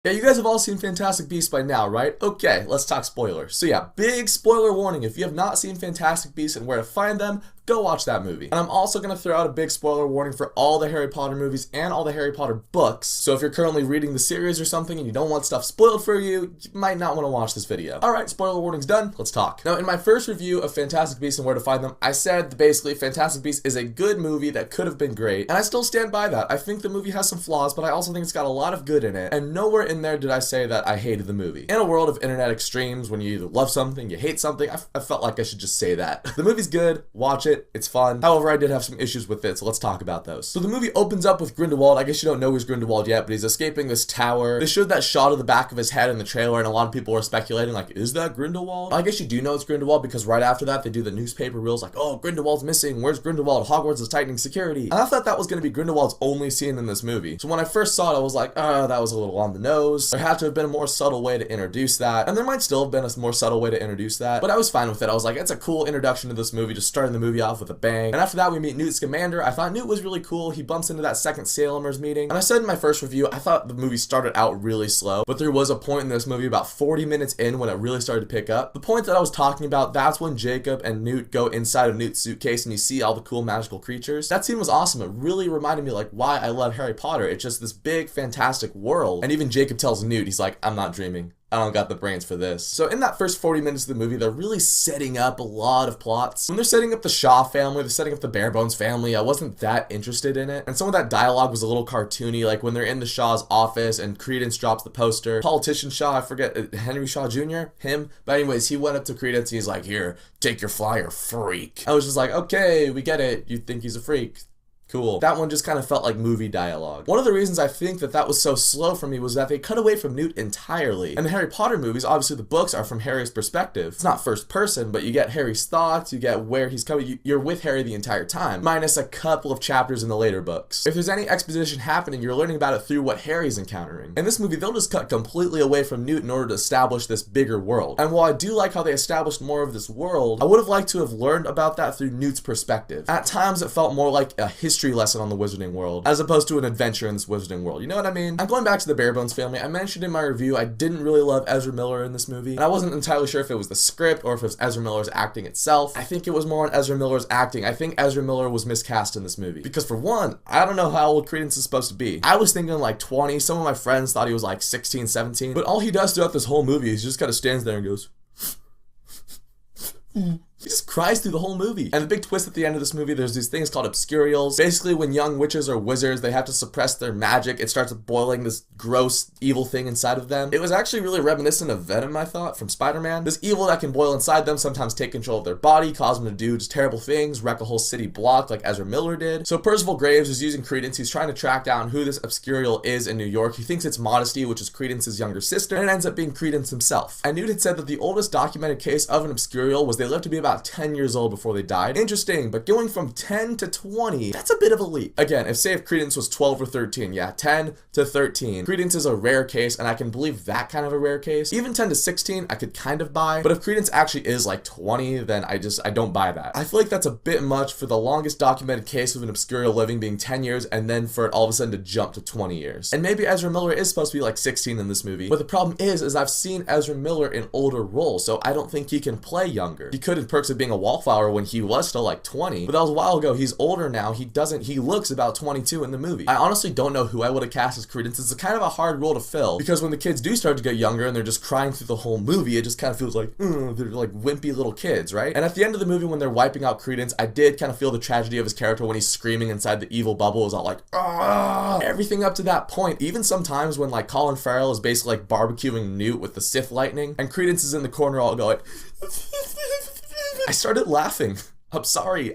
Yeah, you guys have all seen Fantastic Beasts by now, right? Okay, let's talk spoilers. So yeah, big spoiler warning. If you have not seen Fantastic Beasts and Where to Find Them, go watch that movie. And I'm also going to throw out a big spoiler warning for all the Harry Potter movies and all the Harry Potter books. So if you're currently reading the series or something and you don't want stuff spoiled for you, you might not want to watch this video. Alright, spoiler warning's done, let's talk. Now, in my first review of Fantastic Beasts and Where to Find Them, I said that basically Fantastic Beasts is a good movie that could have been great, and I still stand by that. I think the movie has some flaws, but I also think it's got a lot of good in it, and nowhere in there did I say that I hated the movie. In a world of internet extremes, when you either love something, you hate something, I felt like I should just say that. The movie's good, watch it, it's fun. However, I did have some issues with it, so let's talk about those. So the movie opens up with Grindelwald. I guess you don't know who's Grindelwald yet, but he's escaping this tower. They showed that shot of the back of his head in the trailer, and a lot of people were speculating, like, is that Grindelwald? I guess you do know it's Grindelwald, because right after that, they do the newspaper reels, like, oh, Grindelwald's missing, where's Grindelwald? Hogwarts is tightening security. And I thought that was going to be Grindelwald's only scene in this movie. So when I first saw it, I was like, that was a little on the nose. There had to have been a more subtle way to introduce that, and there might still have been a more subtle way to introduce that, but I was fine with it. I was like, it's a cool introduction to this movie, just starting the movie off with a bang. And after that, we meet Newt Scamander. I thought Newt was really cool. He bumps into that second Salemers meeting, and I said in my first review, I thought the movie started out really slow, but there was a point in this movie about 40 minutes in when it really started to pick up. The point that I was talking about, that's when Jacob and Newt go inside of Newt's suitcase and you see all the cool magical creatures. That scene was awesome. It really reminded me like why I love Harry Potter. It's just this big, fantastic world, and even Jacob tells Newt, he's like, I'm not dreaming. I don't got the brains for this. So in that first 40 minutes of the movie, they're really setting up a lot of plots. When they're setting up the Shaw family, they're setting up the Barebones family, I wasn't that interested in it. And some of that dialogue was a little cartoony, like when they're in the Shaw's office and Credence drops the poster. Politician Shaw, I forget, Henry Shaw Jr., him. But anyways, he went up to Credence and he's like, here, take your flyer, freak. I was just like, okay, we get it. You think he's a freak. Cool. That one just kind of felt like movie dialogue. One of the reasons I think that was so slow for me was that they cut away from Newt entirely. And the Harry Potter movies, obviously the books are from Harry's perspective. It's not first person, but you get Harry's thoughts, you get where he's coming, you're with Harry the entire time, minus a couple of chapters in the later books. If there's any exposition happening, you're learning about it through what Harry's encountering. In this movie, they'll just cut completely away from Newt in order to establish this bigger world. And while I do like how they established more of this world, I would have liked to have learned about that through Newt's perspective. At times, it felt more like a history lesson on the Wizarding World, as opposed to an adventure in this Wizarding World. You know what I mean? I'm going back to the Barebones family. I mentioned in my review I didn't really love Ezra Miller in this movie, and I wasn't entirely sure if it was the script or if it was Ezra Miller's acting itself. I think it was more on Ezra Miller's acting. I think Ezra Miller was miscast in this movie. Because for one, I don't know how old Credence is supposed to be. I was thinking like 20. Some of my friends thought he was like 16, 17. But all he does throughout this whole movie is just kind of stands there and goes... He just cries through the whole movie. And the big twist at the end of this movie, there's these things called obscurials. Basically, when young witches or wizards, they have to suppress their magic, it starts boiling this gross, evil thing inside of them. It was actually really reminiscent of Venom, I thought, from Spider-Man. This evil that can boil inside them, sometimes take control of their body, cause them to do just terrible things, wreck a whole city block like Ezra Miller did. So Percival Graves is using Credence. He's trying to track down who this obscurial is in New York. He thinks it's Modesty, which is Credence's younger sister, and it ends up being Credence himself. And Newt had said that the oldest documented case of an obscurial was they lived to be about 10 years old before they died. Interesting, but going from 10 to 20, that's a bit of a leap. Again, if Credence was 12 or 13, yeah, 10 to 13. Credence is a rare case, and I can believe that kind of a rare case. Even 10 to 16, I could kind of buy, but if Credence actually is like 20, then I don't buy that. I feel like that's a bit much for the longest documented case of an obscurial living being 10 years, and then for it all of a sudden to jump to 20 years. And maybe Ezra Miller is supposed to be like 16 in this movie, but the problem is I've seen Ezra Miller in older roles, so I don't think he can play younger. He could in Perks of Being a Wallflower when he was still like 20, but that was a while ago. He's older now. He looks about 22 in the movie. I honestly don't know who I would have cast as Credence. It's a kind of a hard role to fill, because when the kids do start to get younger and they're just crying through the whole movie, it just kind of feels like, they're like wimpy little kids, right? And at the end of the movie when they're wiping out Credence, I did kind of feel the tragedy of his character when he's screaming inside the evil bubble. Is all like, everything up to that point, even sometimes when like Colin Farrell is basically like barbecuing Newt with the Sith lightning, and Credence is in the corner all going, I started laughing. I'm sorry.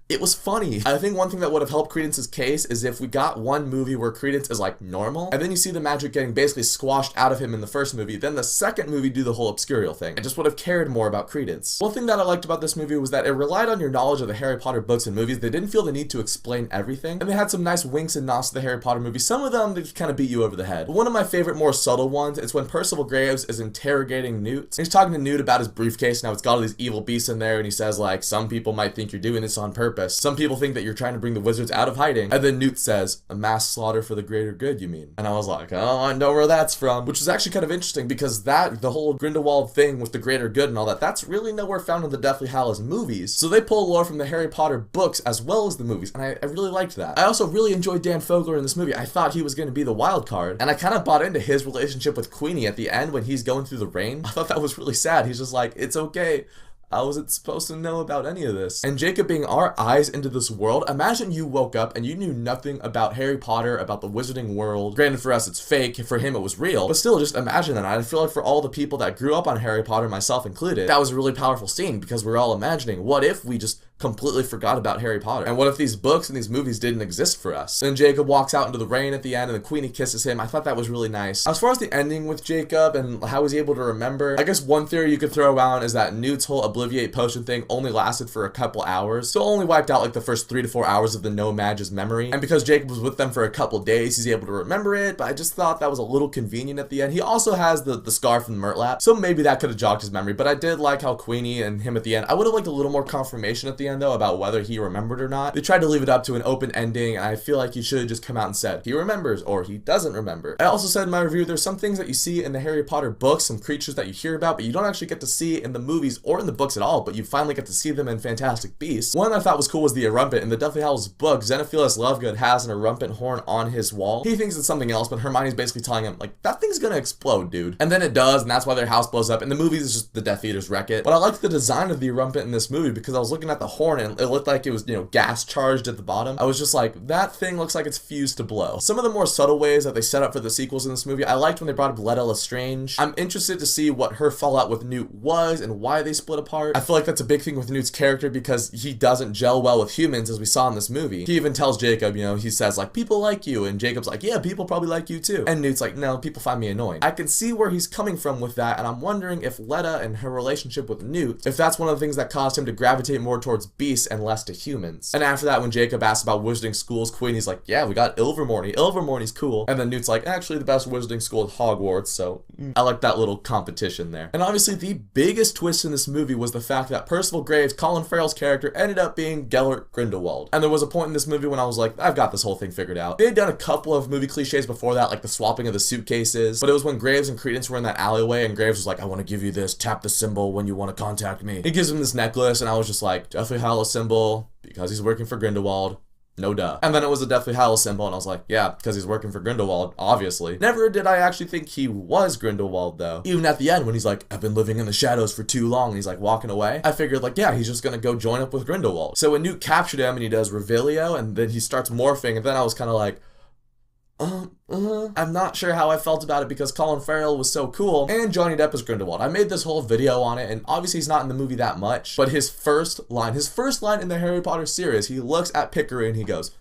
It was funny. I think one thing that would have helped Credence's case is if we got one movie where Credence is like normal, and then you see the magic getting basically squashed out of him in the first movie, then the second movie do the whole obscurial thing. I just would have cared more about Credence. One thing that I liked about this movie was that it relied on your knowledge of the Harry Potter books and movies. They didn't feel the need to explain everything, and they had some nice winks and nods to the Harry Potter movies. Some of them, they just kind of beat you over the head. But one of my favorite, more subtle ones is when Percival Graves is interrogating Newt. And he's talking to Newt about his briefcase. Now it's got all these evil beasts in there, and he says like, some people might think you're doing this on purpose. purpose. Some people think that you're trying to bring the wizards out of hiding. And then Newt says, a mass slaughter for the greater good, you mean? And I was like, oh, I know where that's from. Which is actually kind of interesting because the whole Grindelwald thing with the greater good and all that, that's really nowhere found in the Deathly Hallows movies. So they pull lore from the Harry Potter books as well as the movies, and I really liked that. I also really enjoyed Dan Fogler in this movie. I thought he was going to be the wild card, and I kind of bought into his relationship with Queenie at the end when he's going through the rain. I thought that was really sad. He's just like, it's okay. I wasn't supposed to know about any of this. And Jacob being our eyes into this world, imagine you woke up and you knew nothing about Harry Potter, about the wizarding world. Granted, for us it's fake, for him it was real, but still just imagine that. I feel like for all the people that grew up on Harry Potter, myself included, that was a really powerful scene because we're all imagining, what if we just completely forgot about Harry Potter? And what if these books and these movies didn't exist for us? Then Jacob walks out into the rain at the end and the Queenie kisses him. I thought that was really nice. As far as the ending with Jacob and how he's able to remember, I guess one theory you could throw around is that Newt's whole Obliviate potion thing only lasted for a couple hours, so only wiped out like the first 3 to 4 hours of the No-Maj's memory. And because Jacob was with them for a couple days, he's able to remember it, but I just thought that was a little convenient at the end. He also has the scar from the Murtlap, so maybe that could have jogged his memory, but I did like how Queenie and him at the end, I would have liked a little more confirmation at the end though about whether he remembered or not. They tried to leave it up to an open ending, and I feel like he should have just come out and said he remembers or he doesn't remember. I also said in my review, there's some things that you see in the Harry Potter books, some creatures that you hear about, but you don't actually get to see in the movies or in the books at all, but you finally get to see them in Fantastic Beasts. One I thought was cool was the Erumpent. In the Deathly Hallows book, Xenophilus Lovegood has an Erumpent horn on his wall. He thinks it's something else, but Hermione's basically telling him, like, that thing's gonna explode, dude. And then it does, and that's why their house blows up. In the movies, it's just the Death Eaters wreck it. But I liked the design of the Erumpent in this movie because I was looking at the horn and it looked like it was, gas charged at the bottom. I was just like, that thing looks like it's fused to blow. Some of the more subtle ways that they set up for the sequels in this movie, I liked when they brought up Letta Lestrange. I'm interested to see what her fallout with Newt was and why they split apart. I feel like that's a big thing with Newt's character because he doesn't gel well with humans, as we saw in this movie. He even tells Jacob, he says like, people like you, and Jacob's like, yeah, people probably like you too. And Newt's like, no, people find me annoying. I can see where he's coming from with that, and I'm wondering if Letta and her relationship with Newt, if that's one of the things that caused him to gravitate more towards beasts and less to humans. And after that, when Jacob asks about wizarding schools, Queenie's like, yeah, we got Ilvermorny. Ilvermorny's cool. And then Newt's like, actually the best wizarding school is Hogwarts, so I like that little competition there. And obviously the biggest twist in this movie was the fact that Percival Graves, Colin Farrell's character, ended up being Gellert Grindelwald. And there was a point in this movie when I was like, I've got this whole thing figured out. They had done a couple of movie cliches before that, like the swapping of the suitcases, but it was when Graves and Credence were in that alleyway and Graves was like, I want to give you this, tap the symbol when you want to contact me. He gives him this necklace and I was just like, Deathly Hallows symbol, because he's working for Grindelwald. No duh. And then it was a Deathly Hallows symbol, and I was like, yeah, because he's working for Grindelwald, obviously. Never did I actually think he was Grindelwald, though. Even at the end, when he's like, I've been living in the shadows for too long, and he's like walking away, I figured like, yeah, he's just gonna go join up with Grindelwald. So when Newt captured him, and he does Revelio, and then he starts morphing, and then I was kind of like, I'm not sure how I felt about it because Colin Farrell was so cool and Johnny Depp is Grindelwald. I made this whole video on it and obviously he's not in the movie that much, but his first line in the Harry Potter series, he looks at Pickering and he goes,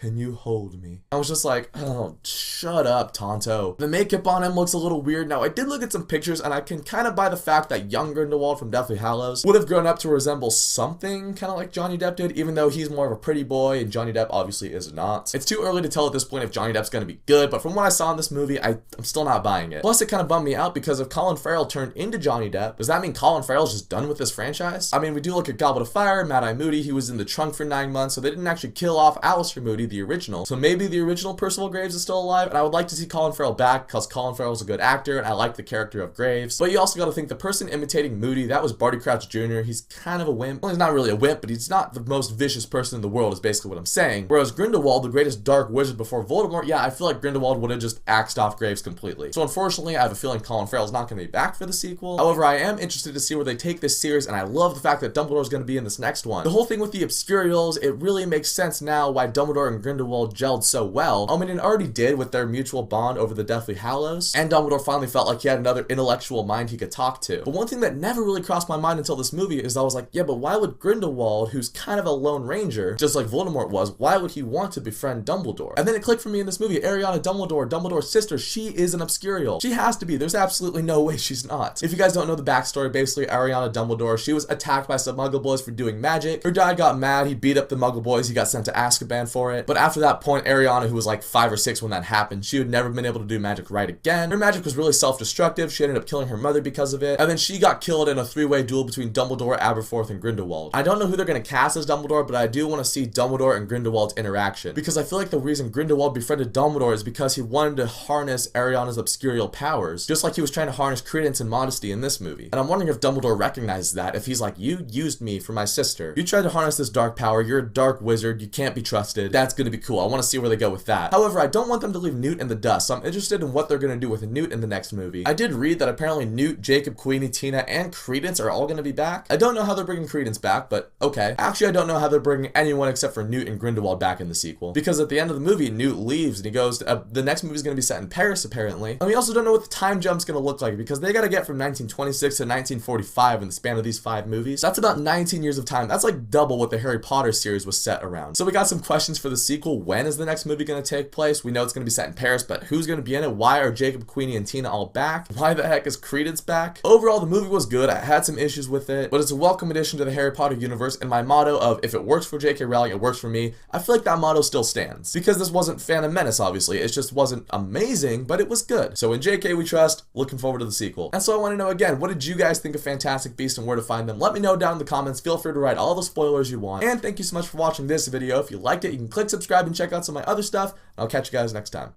can you hold me? I was just like, oh, shut up, Tonto. The makeup on him looks a little weird. Now, I did look at some pictures, and I can kind of buy the fact that young Grindelwald from Deathly Hallows would have grown up to resemble something kind of like Johnny Depp did, even though he's more of a pretty boy, and Johnny Depp obviously is not. It's too early to tell at this point if Johnny Depp's going to be good, but from what I saw in this movie, I'm still not buying it. Plus, it kind of bummed me out because if Colin Farrell turned into Johnny Depp, does that mean Colin Farrell's just done with this franchise? I mean, we do look at Goblet of Fire, Mad-Eye Moody, he was in the trunk for 9 months, so they didn't actually kill off Alistair Moody, the original. So maybe the original Percival Graves is still alive, and I would like to see Colin Farrell back because Colin Farrell's a good actor and I like the character of Graves. But you also got to think the person imitating Moody, that was Barty Crouch Jr. He's kind of a wimp. Well, he's not really a wimp, but he's not the most vicious person in the world is basically what I'm saying. Whereas Grindelwald, the greatest dark wizard before Voldemort, yeah, I feel like Grindelwald would have just axed off Graves completely. So unfortunately, I have a feeling Colin Farrell's not going to be back for the sequel. However, I am interested to see where they take this series, and I love the fact that Dumbledore's going to be in this next one. The whole thing with the Obscurials, it really makes sense now why Dumbledore and Grindelwald gelled so well. I mean, it already did with their mutual bond over the Deathly Hallows, and Dumbledore finally felt like he had another intellectual mind he could talk to. But one thing that never really crossed my mind until this movie is I was like, yeah, but why would Grindelwald, who's kind of a lone ranger, just like Voldemort was, why would he want to befriend Dumbledore? And then it clicked for me in this movie, Ariana Dumbledore, Dumbledore's sister, she is an Obscurial. She has to be. There's absolutely no way she's not. If you guys don't know the backstory, basically Ariana Dumbledore, she was attacked by some Muggle boys for doing magic. Her dad got mad, he beat up the Muggle boys, he got sent to Azkaban for it. it. But after that point, Ariana, who was like 5 or 6 when that happened, she had never been able to do magic right again. Her magic was really self-destructive. She ended up killing her mother because of it. And then she got killed in a 3-way duel between Dumbledore, Aberforth, and Grindelwald. I don't know who they're going to cast as Dumbledore, but I do want to see Dumbledore and Grindelwald's interaction, because I feel like the reason Grindelwald befriended Dumbledore is because he wanted to harness Ariana's obscurial powers, just like he was trying to harness Credence and Modesty in this movie. And I'm wondering if Dumbledore recognizes that, if he's like, you used me for my sister. You tried to harness this dark power, you're a dark wizard, you can't be trusted. That's going to be cool. I want to see where they go with that. However, I don't want them to leave Newt in the dust, so I'm interested in what they're going to do with Newt in the next movie. I did read that apparently Newt, Jacob, Queenie, Tina, and Credence are all going to be back. I don't know how they're bringing Credence back, but okay. Actually, I don't know how they're bringing anyone except for Newt and Grindelwald back in the sequel, because at the end of the movie, Newt leaves and he goes to, the next movie is going to be set in Paris apparently, and we also don't know what the time jump's going to look like, because they got to get from 1926 to 1945 in the span of these 5 movies. That's about 19 years of time. That's like double what the Harry Potter series was set around. So we got some questions for the sequel. When is the next movie going to take place? We know it's going to be set in Paris, but who's going to be in it? Why are Jacob, Queenie, and Tina all back? Why the heck is Credence back? Overall, the movie was good. I had some issues with it, but it's a welcome addition to the Harry Potter universe, and my motto of if it works for J.K. Rowling, it works for me, I feel like that motto still stands. Because this wasn't Phantom Menace, obviously. It just wasn't amazing, but it was good. So in J.K. we trust. Looking forward to the sequel. And so I want to know again, what did you guys think of Fantastic Beasts and where to find them? Let me know down in the comments. Feel free to write all the spoilers you want. And thank you so much for watching this video. If you liked it, you can click subscribe and check out some of my other stuff. I'll catch you guys next time.